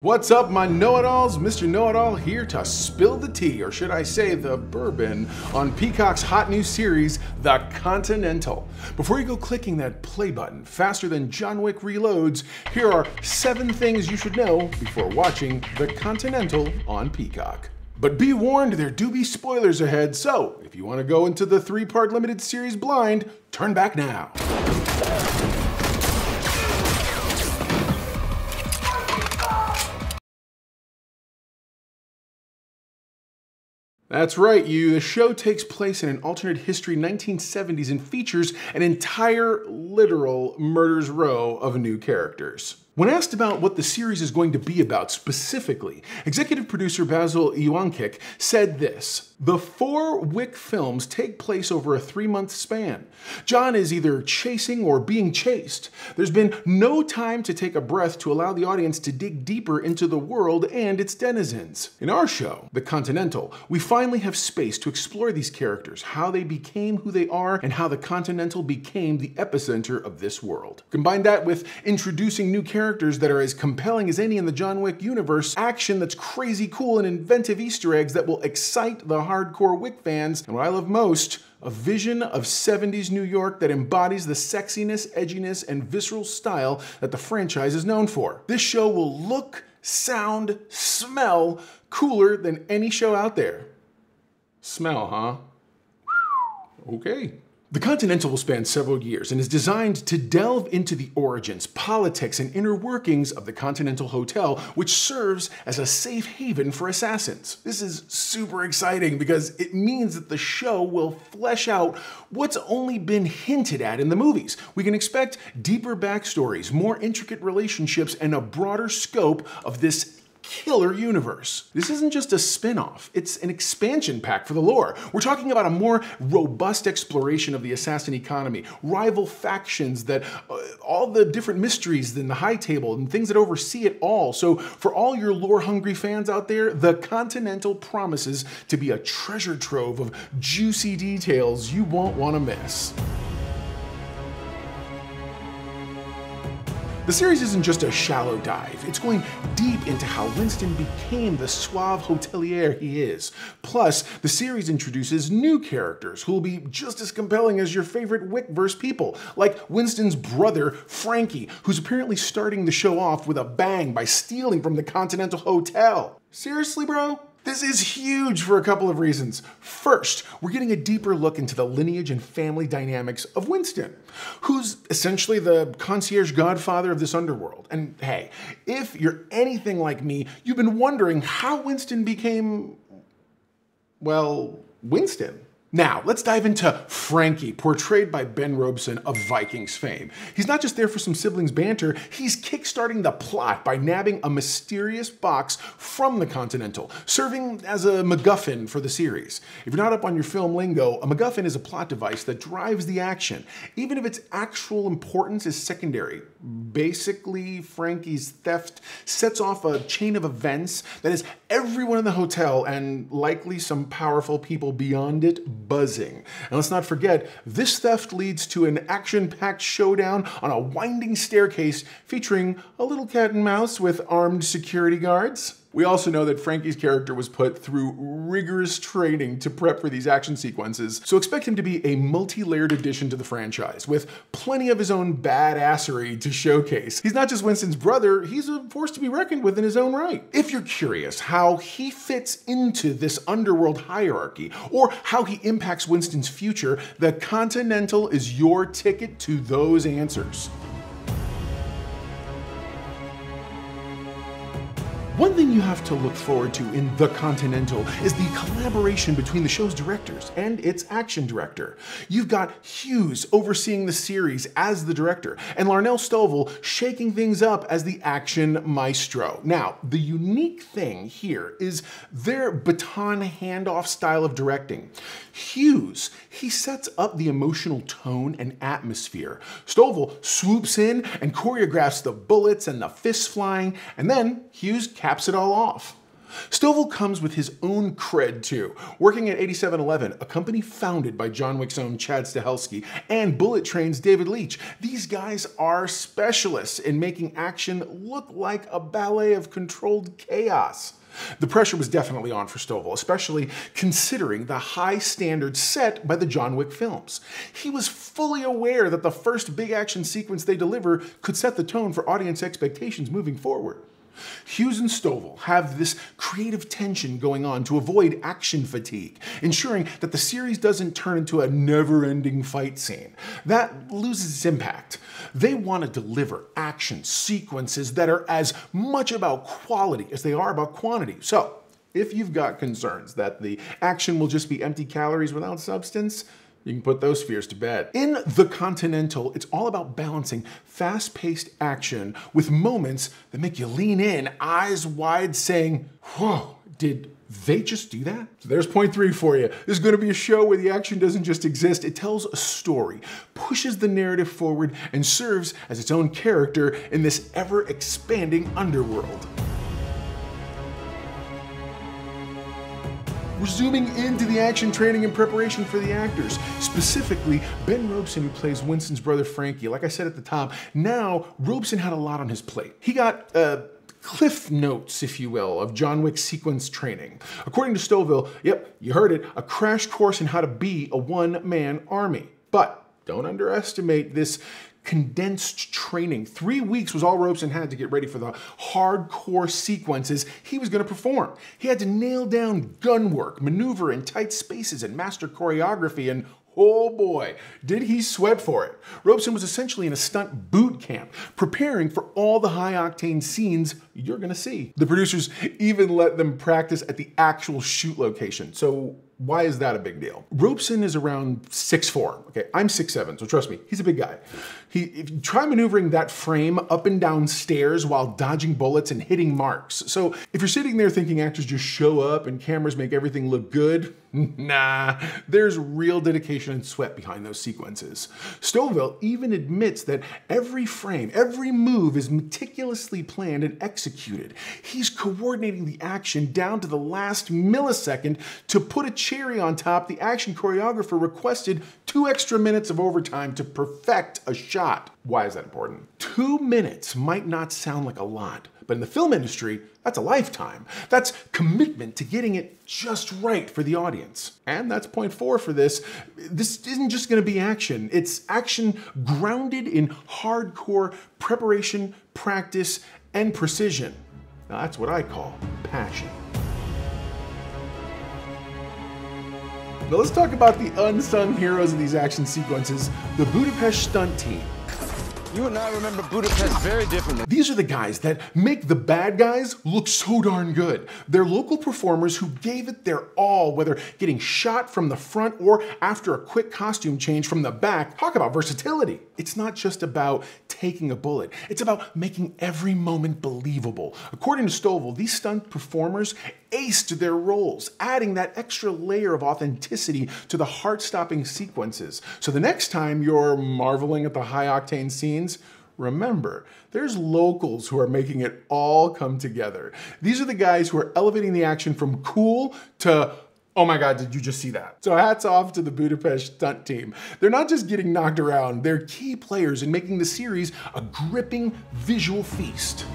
What's up, my know-it-alls? Mr. Know-it-all here to spill the tea, or should I say the bourbon, on Peacock's hot new series, The Continental. Before you go clicking that play button faster than John Wick reloads, here are 7 things you should know before watching The Continental on Peacock. But be warned, there do be spoilers ahead, so if you want to go into the 3-part limited series blind, turn back now. That's right, the show takes place in an alternate history 1970s and features an entire literal murder's row of new characters. When asked about what the series is going to be about specifically, executive producer Basil Iwankic said this: "The 4 Wick films take place over a 3-month span. John is either chasing or being chased. There's been no time to take a breath to allow the audience to dig deeper into the world and its denizens. In our show, The Continental, we finally have space to explore these characters, how they became who they are, and how the Continental became the epicenter of this world. Combine that with introducing new characters that are as compelling as any in the John Wick universe, action that's crazy cool, and inventive Easter eggs that will excite the hardcore Wick fans, and what I love most, a vision of 70s New York that embodies the sexiness, edginess, and visceral style that the franchise is known for. This show will look, sound, smell cooler than any show out there." Smell, huh? Okay. The Continental will span several years and is designed to delve into the origins, politics, and inner workings of the Continental Hotel, which serves as a safe haven for assassins. This is super exciting because it means that the show will flesh out what's only been hinted at in the movies. We can expect deeper backstories, more intricate relationships, and a broader scope of this killer universe. This isn't just a spin-off, it's an expansion pack for the lore. We're talking about a more robust exploration of the assassin economy, rival factions, that all the different mysteries in the high table and things that oversee it all. So for all your lore-hungry fans out there, The Continental promises to be a treasure trove of juicy details you won't want to miss. The series isn't just a shallow dive, it's going deep into how Winston became the suave hotelier he is. Plus, the series introduces new characters who will be just as compelling as your favorite Wickverse people, like Winston's brother, Frankie, who's apparently starting the show off with a bang by stealing from the Continental Hotel. Seriously, bro? This is huge for a couple of reasons. First, we're getting a deeper look into the lineage and family dynamics of Winston, who's essentially the concierge godfather of this underworld. And hey, if you're anything like me, you've been wondering how Winston became, well, Winston. Now, let's dive into Frankie, portrayed by Ben Robeson of Vikings fame. He's not just there for some siblings banter, he's kickstarting the plot by nabbing a mysterious box from the Continental, serving as a MacGuffin for the series. If you're not up on your film lingo, a MacGuffin is a plot device that drives the action, even if its actual importance is secondary. Basically, Frankie's theft sets off a chain of events that has everyone in the hotel, and likely some powerful people beyond it, buzzing. And let's not forget, this theft leads to an action-packed showdown on a winding staircase featuring a little cat and mouse with armed security guards. We also know that Frankie's character was put through rigorous training to prep for these action sequences, so expect him to be a multi-layered addition to the franchise, with plenty of his own badassery to showcase. He's not just Winston's brother, he's a force to be reckoned with in his own right. If you're curious how he fits into this underworld hierarchy, or how he impacts Winston's future, The Continental is your ticket to those answers. One thing you have to look forward to in The Continental is the collaboration between the show's directors and its action director. You've got Hughes overseeing the series as the director, and Larnell Stovall shaking things up as the action maestro. Now, the unique thing here is their baton handoff style of directing. Hughes, he sets up the emotional tone and atmosphere. Stovall swoops in and choreographs the bullets and the fists flying, and then Hughes caps it all off. Stovall comes with his own cred too, working at 8711, a company founded by John Wick's own Chad Stahelski and Bullet Train's David Leitch. These guys are specialists in making action look like a ballet of controlled chaos. The pressure was definitely on for Stovall, especially considering the high standards set by the John Wick films. He was fully aware that the first big action sequence they deliver could set the tone for audience expectations moving forward. Hughes and Stovall have this creative tension going on to avoid action fatigue, ensuring that the series doesn't turn into a never-ending fight scene. That loses its impact. They want to deliver action sequences that are as much about quality as they are about quantity. So, if you've got concerns that the action will just be empty calories without substance, you can put those fears to bed. In The Continental, it's all about balancing fast-paced action with moments that make you lean in, eyes wide, saying, whoa, did they just do that? So there's point 3 for you. This is going to be a show where the action doesn't just exist, it tells a story, pushes the narrative forward, and serves as its own character in this ever-expanding underworld. We're zooming into the action training and preparation for the actors. Specifically, Ben Robeson, who plays Winston's brother Frankie. Like I said at the top, now Robeson had a lot on his plate. He got cliff notes, if you will, of John Wick's sequence training. According to Stovall, yep, you heard it, a crash course in how to be a one-man army. But don't underestimate this condensed training. 3 weeks was all Robeson had to get ready for the hardcore sequences he was going to perform. He had to nail down gun work, maneuver in tight spaces, and master choreography, and oh boy, did he sweat for it. Robeson was essentially in a stunt boot camp, preparing for all the high-octane scenes you're going to see. The producers even let them practice at the actual shoot location. So why is that a big deal? Robeson is around 6'4". Okay, I'm 6'7", so trust me, he's a big guy. If you try maneuvering that frame up and down stairs while dodging bullets and hitting marks. So if you're sitting there thinking actors just show up and cameras make everything look good, nah, there's real dedication and sweat behind those sequences. Stovall even admits that every frame, every move is meticulously planned and executed. He's coordinating the action down to the last millisecond. To put a cherry on top, the action choreographer requested 2 extra minutes of overtime to perfect a shot. Why is that important? 2 minutes might not sound like a lot, but in the film industry, that's a lifetime. That's commitment to getting it just right for the audience. And that's point 4 for this. This isn't just going to be action. It's action grounded in hardcore preparation, practice, and precision. Now, that's what I call passion. Now let's talk about the unsung heroes of these action sequences, the Budapest stunt team. You and I remember Budapest very differently. These are the guys that make the bad guys look so darn good. They're local performers who gave it their all, whether getting shot from the front or after a quick costume change from the back. Talk about versatility. It's not just about taking a bullet. It's about making every moment believable. According to Stovall, these stunt performers aced their roles, adding that extra layer of authenticity to the heart-stopping sequences. So the next time you're marveling at the high-octane scenes, remember, there's locals who are making it all come together. These are the guys who are elevating the action from cool to, oh my God, did you just see that? So hats off to the Budapest stunt team. They're not just getting knocked around, they're key players in making the series a gripping visual feast.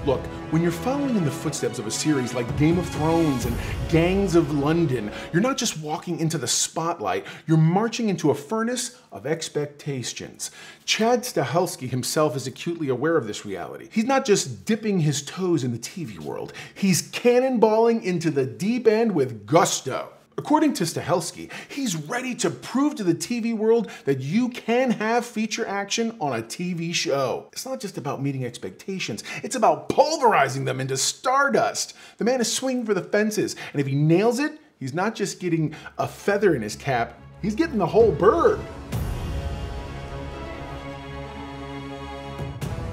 Look, when you're following in the footsteps of a series like Game of Thrones and Gangs of London, you're not just walking into the spotlight, you're marching into a furnace of expectations. Chad Stahelski himself is acutely aware of this reality. He's not just dipping his toes in the TV world, he's cannonballing into the deep end with gusto. According to Stahelski, he's ready to prove to the TV world that you can have feature action on a TV show. It's not just about meeting expectations, it's about pulverizing them into stardust. The man is swinging for the fences, and if he nails it, he's not just getting a feather in his cap, he's getting the whole bird.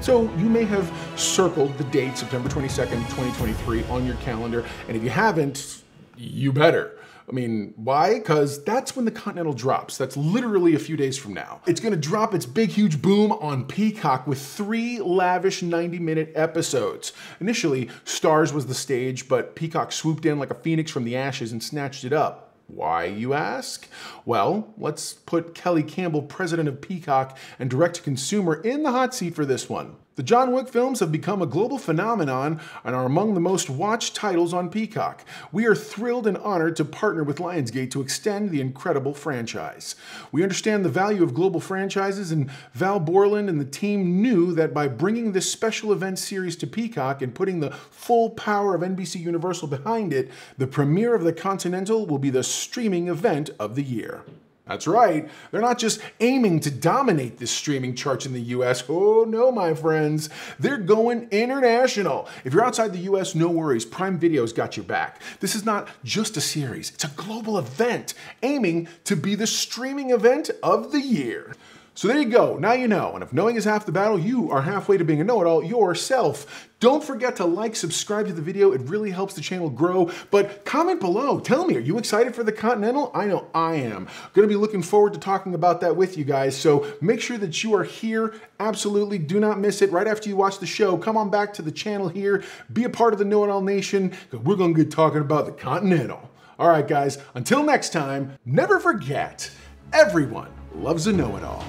So you may have circled the date, September 22nd, 2023, on your calendar, and if you haven't, you better. I mean, why? Because that's when the Continental drops. That's literally a few days from now. It's gonna drop its big, huge boom on Peacock with 3 lavish 90-minute episodes. Initially, Starz was the stage, but Peacock swooped in like a phoenix from the ashes and snatched it up. Why, you ask? Well, let's put Kelly Campbell, president of Peacock and direct-to-consumer, in the hot seat for this one. The John Wick films have become a global phenomenon and are among the most watched titles on Peacock. We are thrilled and honored to partner with Lionsgate to extend the incredible franchise. We understand the value of global franchises, and Val Borland and the team knew that by bringing this special event series to Peacock and putting the full power of NBC Universal behind it, the premiere of the Continental will be the streaming event of the year. That's right, they're not just aiming to dominate the streaming charts in the US. Oh no, my friends, they're going international. If you're outside the US, no worries, Prime Video's got your back. This is not just a series, it's a global event aiming to be the streaming event of the year. So there you go, now you know, and if knowing is half the battle, you are halfway to being a know-it-all yourself. Don't forget to like, subscribe to the video, it really helps the channel grow, but comment below, tell me, are you excited for the Continental? I know I am. Gonna be looking forward to talking about that with you guys, so make sure that you are here, absolutely, do not miss it. Right after you watch the show, come on back to the channel here, be a part of the Know-It-All Nation, because we're gonna get talking about the Continental. All right guys, until next time, never forget, everyone loves a know-it-all.